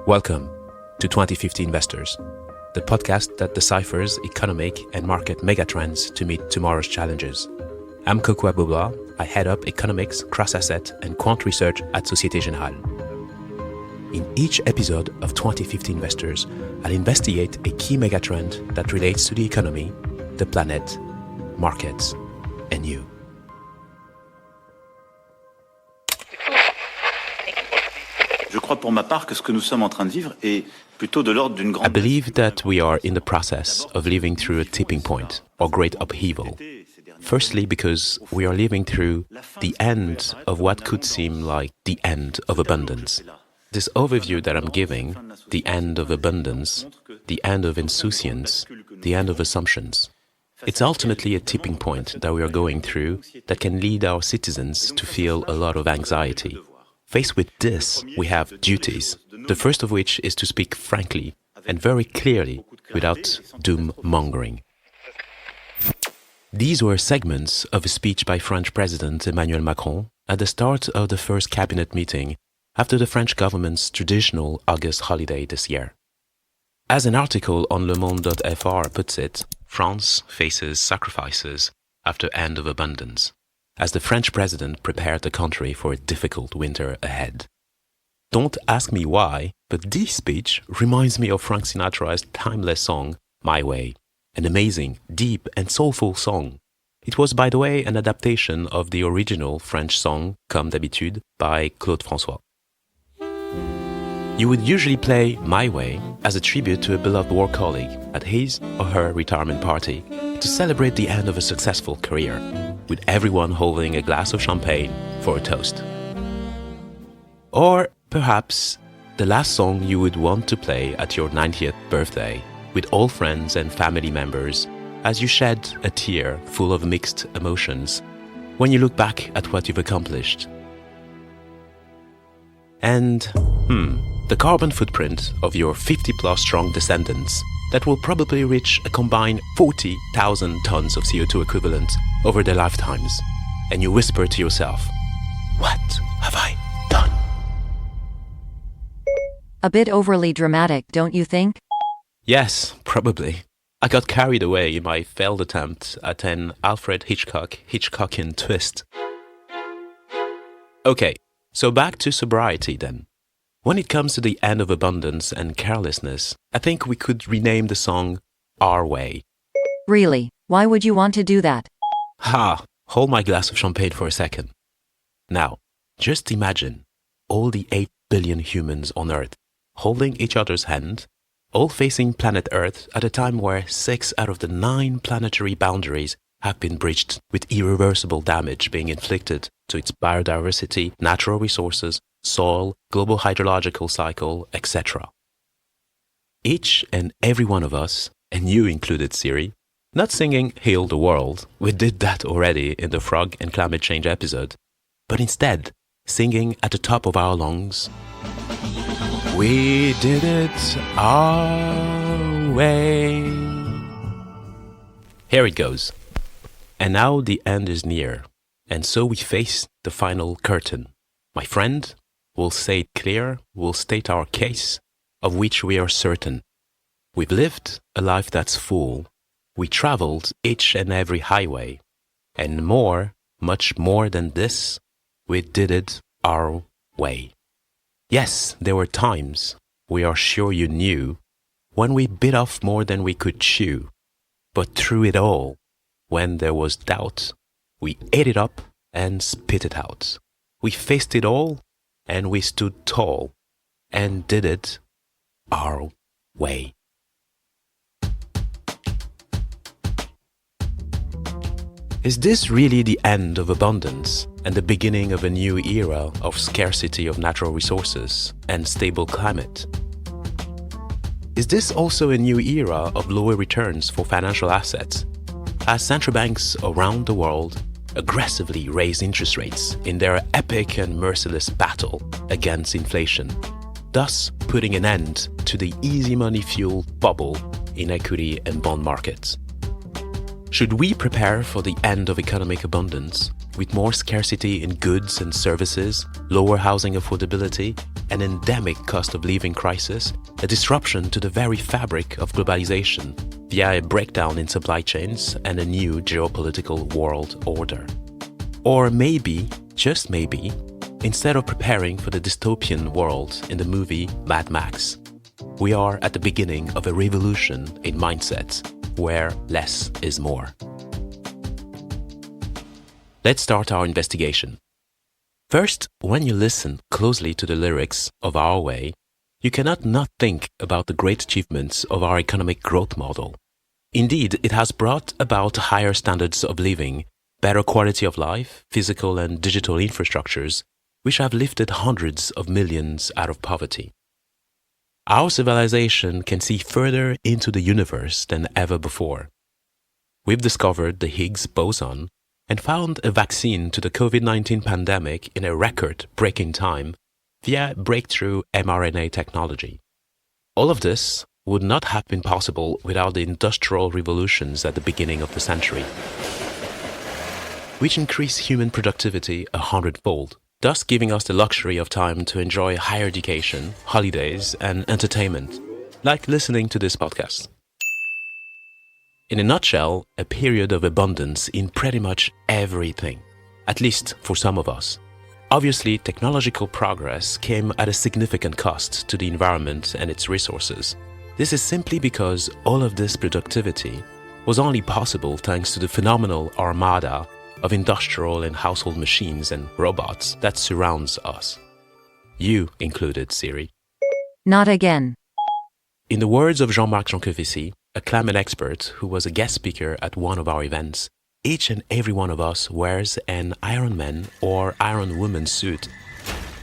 Welcome to 2050 Investors, the podcast that deciphers economic and market megatrends to meet tomorrow's challenges. I'm Kokou Agbo-Bloua. I head up economics, cross-asset, and quant research at Société Générale. In each episode of 2050 Investors, I'll investigate a key megatrend that relates to the economy, the planet, markets, and you. I believe that we are in the process of living through a tipping point or great upheaval. Firstly, because we are living through the end of what could seem like the end of abundance. This overview that I'm giving, the end of abundance, the end of insouciance, the end of assumptions, it's ultimately a tipping point that we are going through that can lead our citizens to feel a lot of anxiety. Faced with this, we have duties, the first of which is to speak frankly and very clearly without doom-mongering. These were segments of a speech by French President Macron at the start of the first cabinet meeting after the French government's traditional August holiday this year. As an article on lemonde.fr puts it, France faces sacrifices after end of abundance, as the French president prepared the country for a difficult winter ahead. Don't ask me why, but this speech reminds me of Frank Sinatra's timeless song, My Way, an amazing, deep and soulful song. It was, by the way, an adaptation of the original French song, Comme d'habitude, by Claude François. You would usually play My Way as a tribute to a beloved war colleague at his or her retirement party to celebrate the end of a successful career, with everyone holding a glass of champagne for a toast. Or perhaps the last song you would want to play at your 90th birthday with all friends and family members as you shed a tear full of mixed emotions when you look back at what you've accomplished. And, the carbon footprint of your 50-plus strong descendants that will probably reach a combined 40,000 tons of CO2 equivalent over their lifetimes. And you whisper to yourself, what have I done? A bit overly dramatic, don't you think? Yes, probably. I got carried away in my failed attempt at an Alfred Hitchcockian twist. Okay, so back to sobriety then. When it comes to the end of abundance and carelessness, I think we could rename the song Our Way. Really? Why would you want to do that? Hold my glass of champagne for a second. Now, just imagine all the 8 billion humans on Earth holding each other's hand, all facing planet Earth at a time where 6 out of the 9 planetary boundaries have been breached, with irreversible damage being inflicted to its biodiversity, natural resources, soil, global hydrological cycle, etc. Each and every one of us, and you included, Siri, not singing Heal the World, we did that already in the frog and climate change episode, but instead singing at the top of our lungs, we did it our way. Here it goes. And now the end is near, and so we face the final curtain. My friend, we'll say it clear, we'll state our case, of which we are certain. We've lived a life that's full. We traveled each and every highway. And more, much more than this, we did it our way. Yes, there were times, we are sure you knew, when we bit off more than we could chew. But through it all, when there was doubt, we ate it up and spit it out. We faced it all, and we stood tall, and did it our way. Is this really the end of abundance and the beginning of a new era of scarcity of natural resources and stable climate? Is this also a new era of lower returns for financial assets, as central banks around the world aggressively raise interest rates in their epic and merciless battle against inflation, thus putting an end to the easy money-fueled bubble in equity and bond markets? Should we prepare for the end of economic abundance, with more scarcity in goods and services, lower housing affordability, an endemic cost of living crisis, a disruption to the very fabric of globalization via a breakdown in supply chains and a new geopolitical world order? Or maybe, just maybe, instead of preparing for the dystopian world in the movie Mad Max, we are at the beginning of a revolution in mindsets where less is more. Let's start our investigation. First, when you listen closely to the lyrics of Our Way, you cannot not think about the great achievements of our economic growth model. Indeed, it has brought about higher standards of living, better quality of life, physical and digital infrastructures, which have lifted hundreds of millions out of poverty. Our civilization can see further into the universe than ever before. We've discovered the Higgs boson and found a vaccine to the COVID-19 pandemic in a record-breaking time via breakthrough mRNA technology. All of this would not have been possible without the industrial revolutions at the beginning of the century, which increased human productivity 100-fold, thus giving us the luxury of time to enjoy higher education, holidays, and entertainment, like listening to this podcast. In a nutshell, a period of abundance in pretty much everything, at least for some of us. Obviously, technological progress came at a significant cost to the environment and its resources. This is simply because all of this productivity was only possible thanks to the phenomenal armada of industrial and household machines and robots that surrounds us. You included, Siri. Not again. In the words of Jean-Marc Jancovici, a climate expert who was a guest speaker at one of our events, each and every one of us wears an Iron Man or Iron Woman suit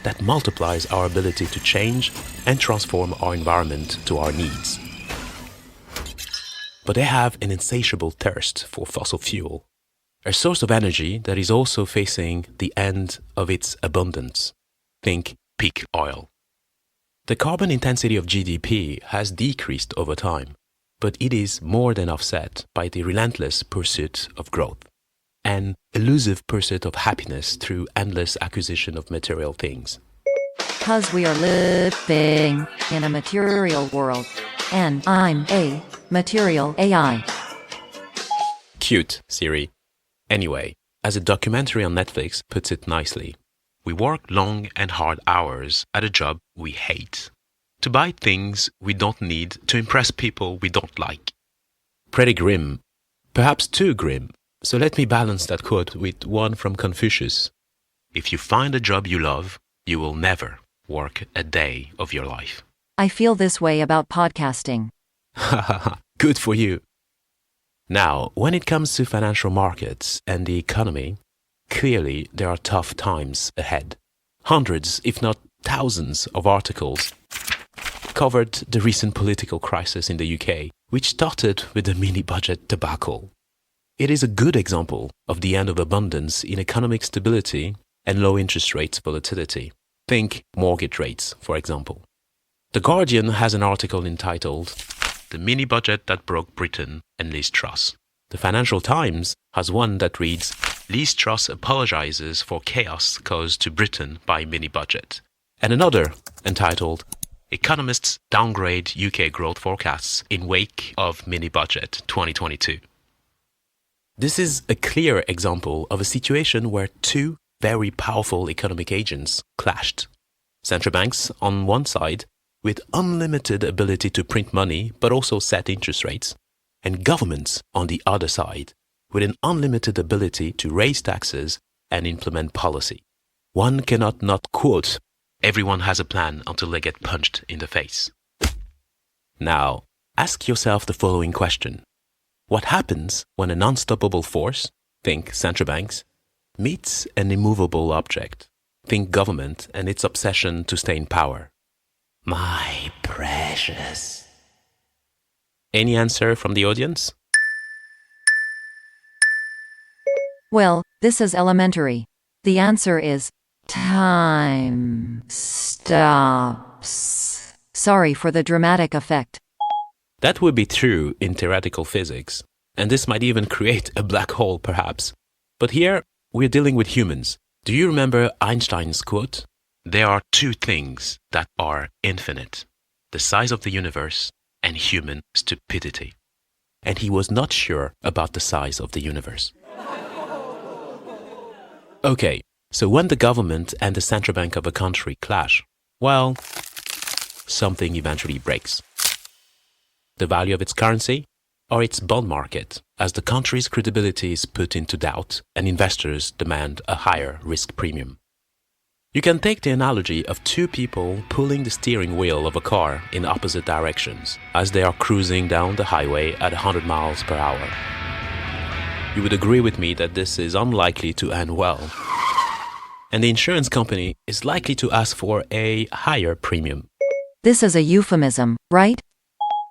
that multiplies our ability to change and transform our environment to our needs. But they have an insatiable thirst for fossil fuel, a source of energy that is also facing the end of its abundance. Think peak oil. The carbon intensity of GDP has decreased over time, but it is more than offset by the relentless pursuit of growth, an elusive pursuit of happiness through endless acquisition of material things. Because we are living in a material world, and I'm a material AI. Cute, Siri. Anyway, as a documentary on Netflix puts it nicely, we work long and hard hours at a job we hate, to buy things we don't need to impress people we don't like. Pretty grim, perhaps too grim, so let me balance that quote with one from Confucius. If you find a job you love, you will never work a day of your life. I feel this way about podcasting. Good for you. Now, when it comes to financial markets and the economy, clearly there are tough times ahead. Hundreds, if not thousands, of articles covered the recent political crisis in the UK, which started with the mini-budget debacle. It is a good example of the end of abundance in economic stability and low interest rates volatility. Think mortgage rates, for example. The Guardian has an article entitled "The Mini-Budget That Broke Britain and Liz Truss." The Financial Times has one that reads, "Liz Truss apologizes for chaos caused to Britain by mini-budget." And another entitled, "Economists Downgrade UK Growth Forecasts in Wake of Mini-Budget 2022." This is a clear example of a situation where two very powerful economic agents clashed. Central banks on one side, with unlimited ability to print money but also set interest rates, and governments on the other side, with an unlimited ability to raise taxes and implement policy. One cannot not quote, "Everyone has a plan until they get punched in the face." Now, ask yourself the following question. What happens when an unstoppable force, think central banks, meets an immovable object, think government and its obsession to stay in power? My precious. Any answer from the audience? Well, this is elementary. The answer is time stops. Sorry for the dramatic effect. That would be true in theoretical physics, And this might even create a black hole, perhaps. But here, we're dealing with humans. Do you remember Einstein's quote? There are two things that are infinite: the size of the universe and human stupidity. And he was not sure about the size of the universe. Okay, so when the government and the central bank of a country clash, well, something eventually breaks. The value of its currency or its bond market, as the country's credibility is put into doubt and investors demand a higher risk premium. You can take the analogy of two people pulling the steering wheel of a car in opposite directions as they are cruising down the highway at 100 miles per hour. You would agree with me that this is unlikely to end well. And the insurance company is likely to ask for a higher premium. This is a euphemism, right?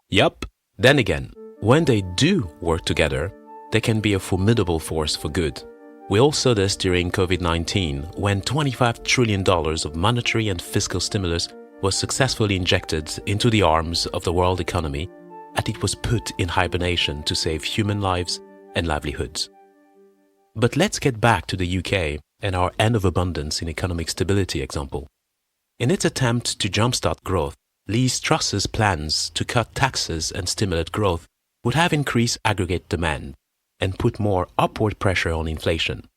Yup. Then again, when they do work together, they can be a formidable force for good. We all saw this during COVID-19, when $25 trillion of monetary and fiscal stimulus was successfully injected into the arms of the world economy, and it was put in hibernation to save human lives and livelihoods. But let's get back to the UK and our end of abundance in economic stability example. In its attempt to jumpstart growth, Liz Truss's plans to cut taxes and stimulate growth would have increased aggregate demand and put more upward pressure on inflation.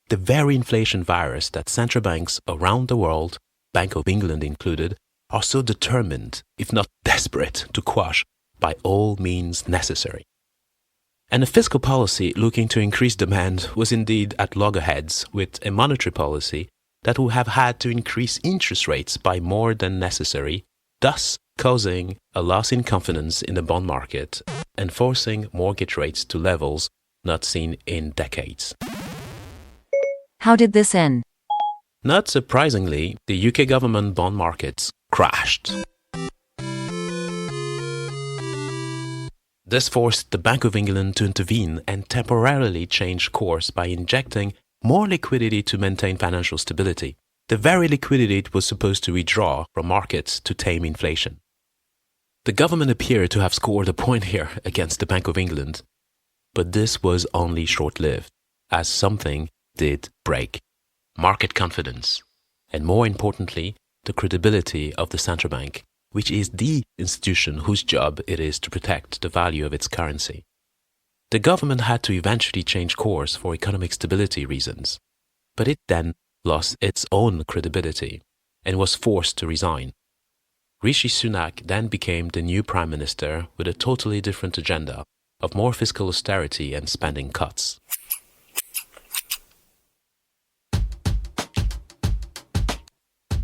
The very inflation virus that central banks around the world, Bank of England included, are so determined, if not desperate, to quash by all means necessary. And a fiscal policy looking to increase demand was indeed at loggerheads with a monetary policy that would have had to increase interest rates by more than necessary, thus causing a loss in confidence in the bond market and forcing mortgage rates to levels not seen in decades. How did this end? Not surprisingly, the UK government bond markets crashed. This forced the Bank of England to intervene and temporarily change course by injecting more liquidity to maintain financial stability, the very liquidity it was supposed to withdraw from markets to tame inflation. The government appeared to have scored a point here against the Bank of England, but this was only short-lived, as something did break: market confidence, and more importantly, the credibility of the central bank, which is the institution whose job it is to protect the value of its currency. The government had to eventually change course for economic stability reasons, but it then lost its own credibility and was forced to resign. Rishi Sunak then became the new Prime Minister with a totally different agenda of more fiscal austerity and spending cuts.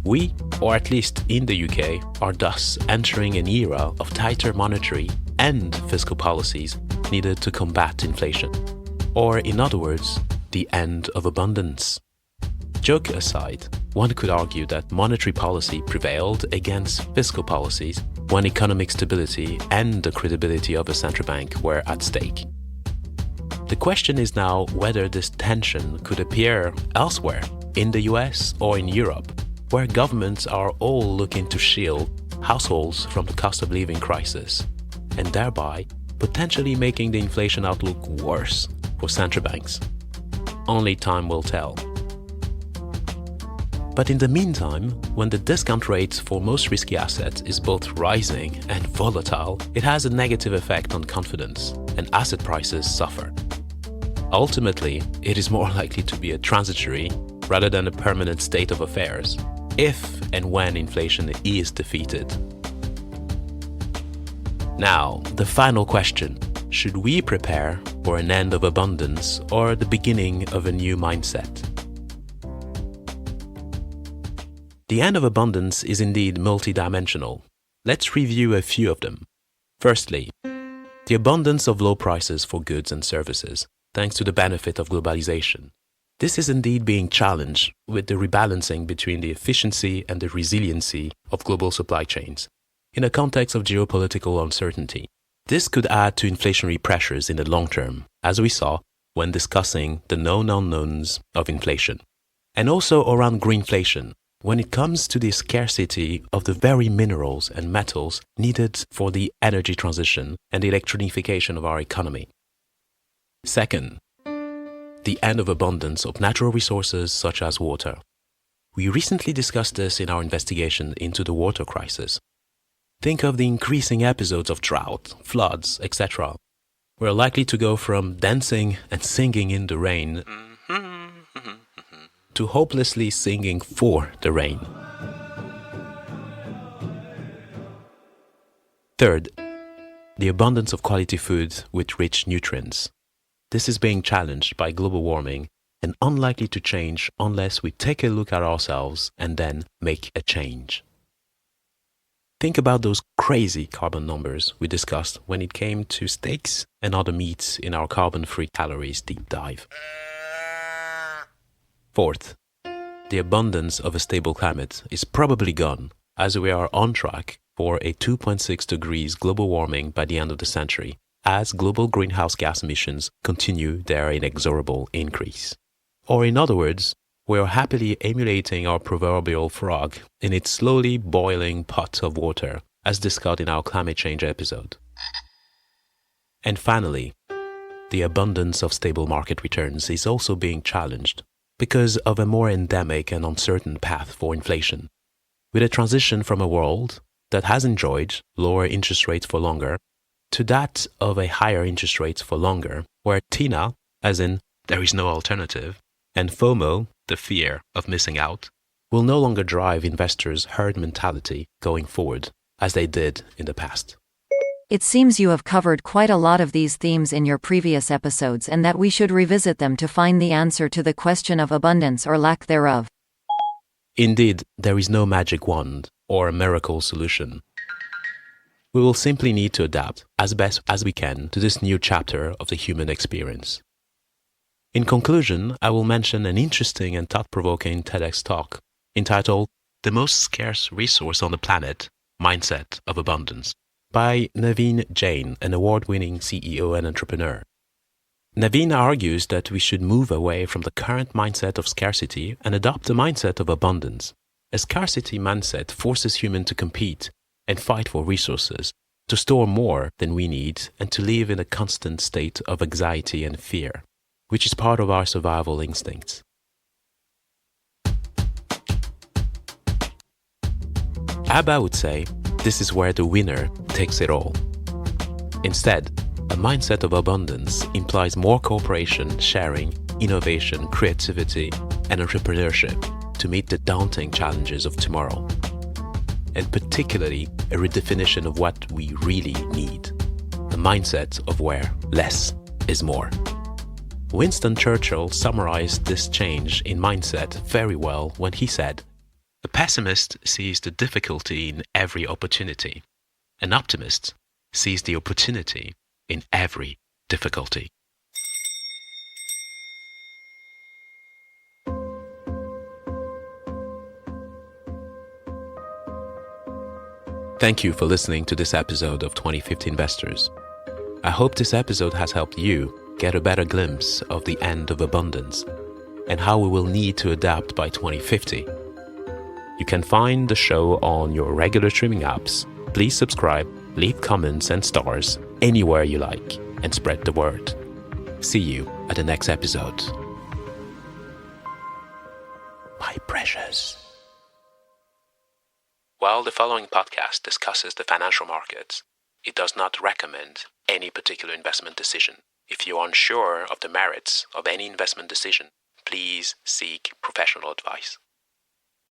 We, or at least in the UK, are thus entering an era of tighter monetary and fiscal policies needed to combat inflation. Or, in other words, the end of abundance. Joke aside, one could argue that monetary policy prevailed against fiscal policies when economic stability and the credibility of a central bank were at stake. The question is now whether this tension could appear elsewhere, in the US or in Europe, where governments are all looking to shield households from the cost of living crisis, and thereby potentially making the inflation outlook worse for central banks. Only time will tell. But in the meantime, when the discount rate for most risky assets is both rising and volatile, it has a negative effect on confidence, and asset prices suffer. Ultimately, it is more likely to be a transitory rather than a permanent state of affairs, if and when inflation is defeated. Now, the final question: should we prepare for an end of abundance or the beginning of a new mindset? The end of abundance is indeed multidimensional. Let's review a few of them. Firstly, the abundance of low prices for goods and services, thanks to the benefit of globalization. This is indeed being challenged with the rebalancing between the efficiency and the resiliency of global supply chains in a context of geopolitical uncertainty. This could add to inflationary pressures in the long term, as we saw when discussing the known unknowns of inflation, and also around greenflation, when it comes to the scarcity of the very minerals and metals needed for the energy transition and the electronification of our economy. Second, the end of abundance of natural resources such as water. We recently discussed this in our investigation into the water crisis. Think of the increasing episodes of drought, floods, etc. We're likely to go from dancing and singing in the rain to hopelessly singing for the rain. Third, the abundance of quality food with rich nutrients. This is being challenged by global warming and unlikely to change unless we take a look at ourselves and then make a change. Think about those crazy carbon numbers we discussed when it came to steaks and other meats in our carbon-free calories deep dive. Fourth, the abundance of a stable climate is probably gone, as we are on track for a 2.6 degrees global warming by the end of the century, as global greenhouse gas emissions continue their inexorable increase. Or in other words, we are happily emulating our proverbial frog in its slowly boiling pot of water, as discussed in our climate change episode. And finally, the abundance of stable market returns is also being challenged because of a more endemic and uncertain path for inflation, with a transition from a world that has enjoyed lower interest rates for longer to that of a higher interest rates for longer, where TINA, as in there is no alternative, and FOMO, the fear of missing out, will no longer drive investors' herd mentality going forward, as they did in the past. It seems you have covered quite a lot of these themes in your previous episodes and that we should revisit them to find the answer to the question of abundance or lack thereof. Indeed, there is no magic wand or a miracle solution. We will simply need to adapt as best as we can to this new chapter of the human experience. In conclusion, I will mention an interesting and thought-provoking TEDx talk entitled The Most Scarce Resource on the Planet, Mindset of Abundance, by Naveen Jain, an award-winning CEO and entrepreneur. Naveen argues that we should move away from the current mindset of scarcity and adopt the mindset of abundance. A scarcity mindset forces humans to compete and fight for resources, to store more than we need, and to live in a constant state of anxiety and fear, which is part of our survival instincts. Abba would say, this is where the winner takes it all. Instead, a mindset of abundance implies more cooperation, sharing, innovation, creativity, and entrepreneurship to meet the daunting challenges of tomorrow, and particularly a redefinition of what we really need, a mindset of where less is more. Winston Churchill summarized this change in mindset very well when he said, "A pessimist sees the difficulty in every opportunity. An optimist sees the opportunity in every difficulty." Thank you for listening to this episode of 2050 Investors. I hope this episode has helped you get a better glimpse of the end of abundance and how we will need to adapt by 2050. You can find the show on your regular streaming apps. Please subscribe, leave comments and stars anywhere you like, and spread the word. See you at the next episode. My precious. While the following podcast discusses the financial markets, it does not recommend any particular investment decision. If you are unsure of the merits of any investment decision, please seek professional advice.